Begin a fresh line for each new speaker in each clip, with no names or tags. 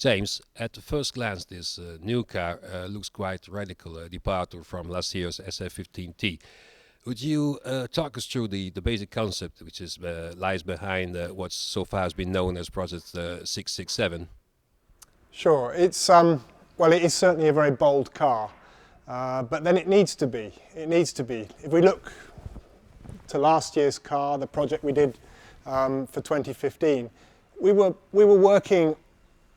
James, at the first glance, this new car looks quite radical, a departure from last year's SF15T. Would you talk us through the basic concept, which is lies behind what so far has been known as Project 667?
Sure, it's well, it is certainly a very bold car, but then it needs to be. It needs to be. If we look to last year's car, the project we did for 2015, we were working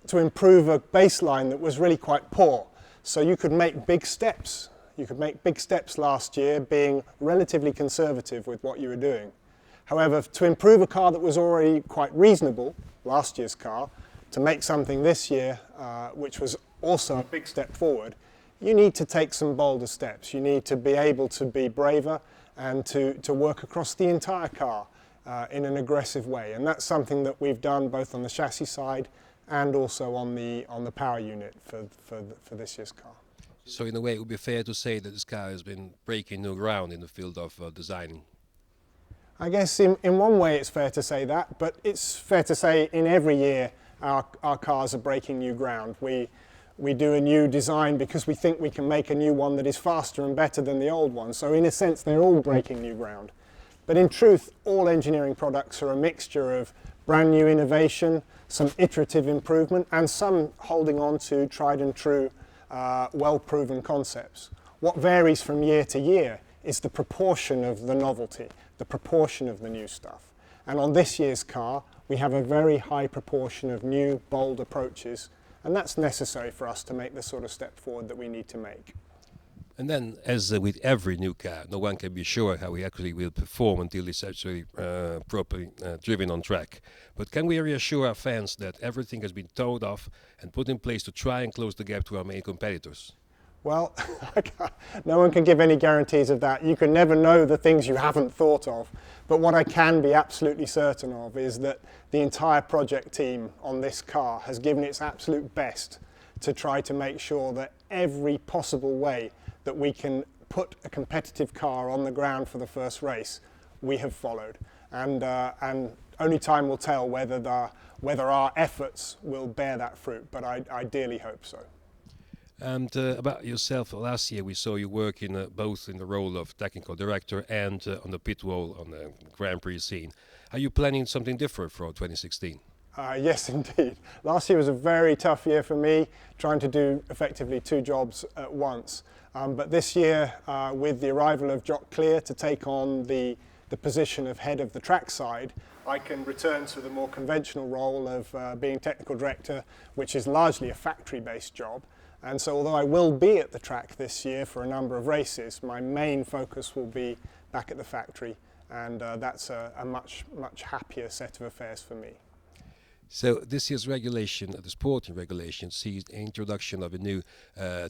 to improve a baseline that was really quite poor. So you could make big steps. You could make big steps last year, being relatively conservative with what you were doing. However, to improve a car that was already quite reasonable, last year's car, to make something this year, which was also a big step forward, you need to take some bolder steps. You need to be able to be braver and to work across the entire car in an aggressive way. And that's something that we've done both on the chassis side and also on the power unit for this year's car.
So in a way, it would be fair to say that this car has been breaking new ground in the field of designing.
I guess in one way it's fair to say that, but it's fair to say in every year our cars are breaking new ground. We do a new design because we think we can make a new one that is faster and better than the old one. So in a sense, they're all breaking new ground. But in truth, all engineering products are a mixture of brand new innovation, some iterative improvement, and some holding on to tried and true, well-proven concepts. What varies from year to year is the proportion of the novelty, the proportion of the new stuff. And on this year's car, we have a very high proportion of new, bold approaches, and that's necessary for us to make the sort of step forward that we need to make.
And then, as with every new car, no one can be sure how he actually will perform until it's actually properly driven on track. But can we reassure our fans that everything has been thought of and put in place to try and close the gap to our main competitors?
Well, no one can give any guarantees of that. You can never know the things you haven't thought of. But what I can be absolutely certain of is that the entire project team on this car has given its absolute best to try to make sure that every possible way that we can put a competitive car on the ground for the first race, we have followed. And only time will tell whether our efforts will bear that fruit, but I dearly hope so.
And about yourself, last year we saw you work both in the role of technical director and on the pit wall on the Grand Prix scene. Are you planning something different for 2016?
Yes, indeed. Last year was a very tough year for me, trying to do effectively two jobs at once. But this year, with the arrival of Jock Clear to take on the position of head of the track side, I can return to the more conventional role of being technical director, which is largely a factory-based job. And so although I will be at the track this year for a number of races, my main focus will be back at the factory, and that's a much happier set of affairs for me.
So this year's regulation, the sporting regulation, sees the introduction of a new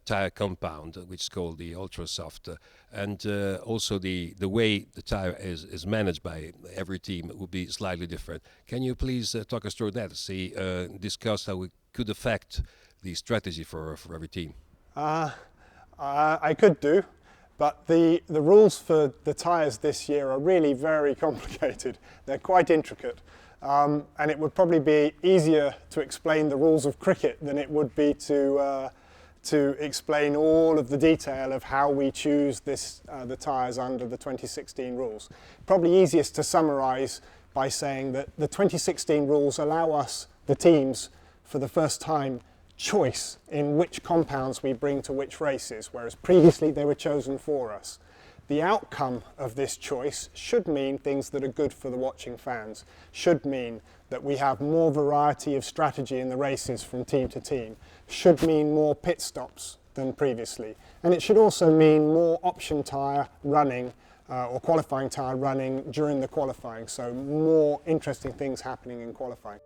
tire compound, which is called the Ultrasoft, and also the way the tire is managed by every team will be slightly different. Can you please talk us through that? Discuss how it could affect the strategy for every team?
I could do, but the rules for the tires this year are really very complicated. They're quite intricate. And it would probably be easier to explain the rules of cricket than it would be to explain all of the detail of how we choose the tyres under the 2016 rules. Probably easiest to summarise by saying that the 2016 rules allow us, the teams, for the first time, choice in which compounds we bring to which races, whereas previously they were chosen for us. The outcome of this choice should mean things that are good for the watching fans, should mean that we have more variety of strategy in the races from team to team, should mean more pit stops than previously, and it should also mean more option tyre running or qualifying tyre running during the qualifying, so more interesting things happening in qualifying.